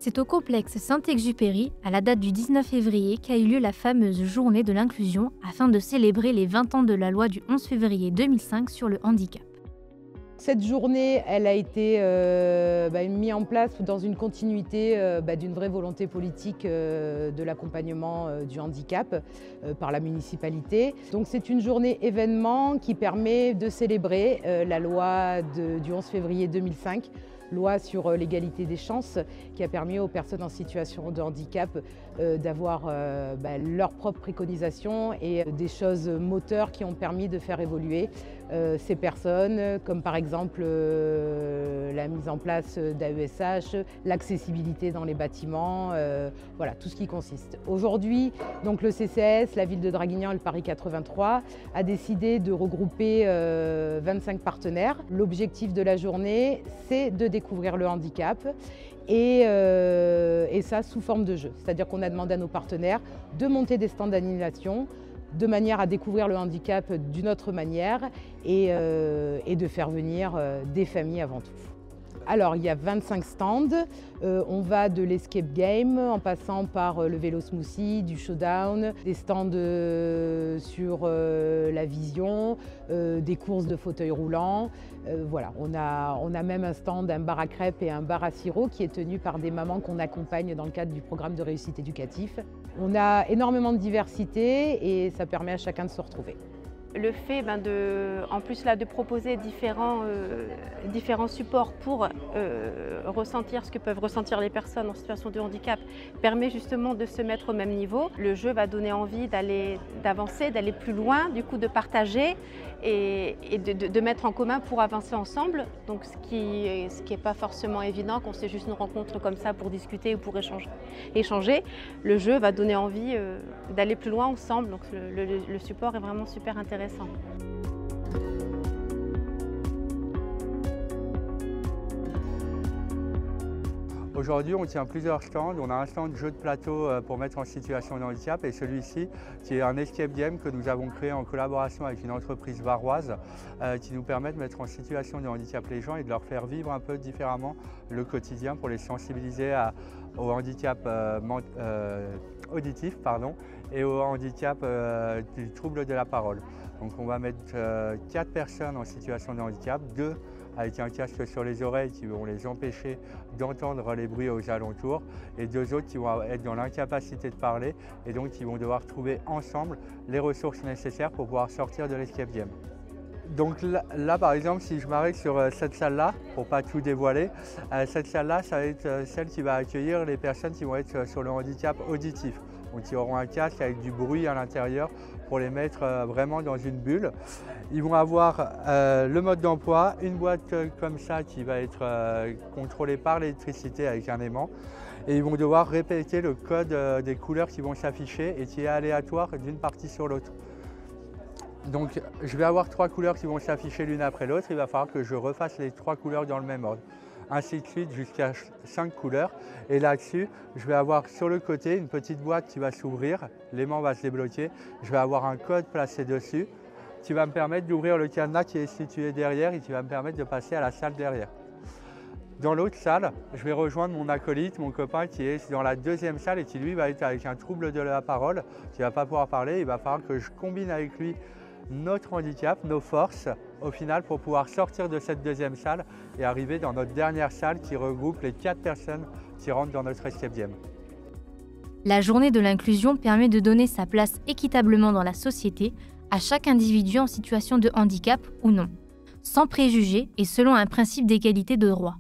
C'est au complexe Saint-Exupéry, à la date du 19 février, qu'a eu lieu la fameuse journée de l'inclusion afin de célébrer les 20 ans de la loi du 11 février 2005 sur le handicap. Cette journée, elle a été mise en place dans une continuité d'une vraie volonté politique de l'accompagnement du handicap par la municipalité. Donc c'est une journée événement qui permet de célébrer la loi du 11 février 2005, loi sur l'égalité des chances, qui a permis aux personnes en situation de handicap d'avoir leurs propres préconisations et des choses moteurs qui ont permis de faire évoluer ces personnes, comme par exemple la mise en place d'AESH, l'accessibilité dans les bâtiments, voilà, tout ce qui consiste. Aujourd'hui, donc le CCAS, la ville de Draguignan et le Paris 83 a décidé de regrouper 25 partenaires. L'objectif de la journée, c'est de découvrir le handicap et ça sous forme de jeu. C'est-à-dire qu'on a demandé à nos partenaires de monter des stands d'animation de manière à découvrir le handicap d'une autre manière et de faire venir des familles avant tout. Alors il y a 25 stands, on va de l'escape game en passant par le vélo smoothie, du showdown, des stands sur la vision, des courses de fauteuils roulants. Voilà, on a même un stand, un bar à crêpes et un bar à sirop qui est tenu par des mamans qu'on accompagne dans le cadre du programme de réussite éducatif. On a énormément de diversité et ça permet à chacun de se retrouver. Le fait en plus là, de proposer différents supports pour ressentir ce que peuvent ressentir les personnes en situation de handicap permet justement de se mettre au même niveau. Le jeu va donner envie d'avancer, d'aller plus loin, du coup de partager et de mettre en commun pour avancer ensemble. Donc ce qui est pas forcément évident quand c'est juste une rencontre comme ça pour discuter ou pour échanger. Le jeu va donner envie d'aller plus loin ensemble. Donc le support est vraiment super intéressant. Aujourd'hui, on tient plusieurs stands. On a un stand de jeu de plateau pour mettre en situation de handicap et celui-ci qui est un escape game que nous avons créé en collaboration avec une entreprise varoise qui nous permet de mettre en situation de handicap les gens et de leur faire vivre un peu différemment le quotidien pour les sensibiliser au handicap auditif et au handicap du trouble de la parole. Donc on va mettre 4 personnes en situation de handicap, 2 avec un casque sur les oreilles qui vont les empêcher d'entendre les bruits aux alentours et 2 autres qui vont être dans l'incapacité de parler et donc qui vont devoir trouver ensemble les ressources nécessaires pour pouvoir sortir de l'escape game. Donc là, par exemple, si je m'arrête sur cette salle-là, pour ne pas tout dévoiler, cette salle-là, ça va être celle qui va accueillir les personnes qui vont être sur le handicap auditif. Donc ils auront un casque avec du bruit à l'intérieur pour les mettre vraiment dans une bulle. Ils vont avoir le mode d'emploi, une boîte comme ça qui va être contrôlée par l'électricité avec un aimant. Et ils vont devoir répéter le code des couleurs qui vont s'afficher et qui est aléatoire d'une partie sur l'autre. Donc je vais avoir 3 couleurs qui vont s'afficher l'une après l'autre. Il va falloir que je refasse les 3 couleurs dans le même ordre. Ainsi de suite jusqu'à 5 couleurs. Et là-dessus, je vais avoir sur le côté une petite boîte qui va s'ouvrir, l'aimant va se débloquer. Je vais avoir un code placé dessus qui va me permettre d'ouvrir le cadenas qui est situé derrière et qui va me permettre de passer à la salle derrière. Dans l'autre salle, je vais rejoindre mon acolyte, mon copain qui est dans la 2e salle et qui lui va être avec un trouble de la parole, qui ne va pas pouvoir parler. Il va falloir que je combine avec lui notre handicap, nos forces, au final, pour pouvoir sortir de cette 2e salle et arriver dans notre dernière salle qui regroupe les 4 personnes qui rentrent dans notre escape game. La journée de l'inclusion permet de donner sa place équitablement dans la société à chaque individu en situation de handicap ou non, sans préjugés et selon un principe d'égalité de droits.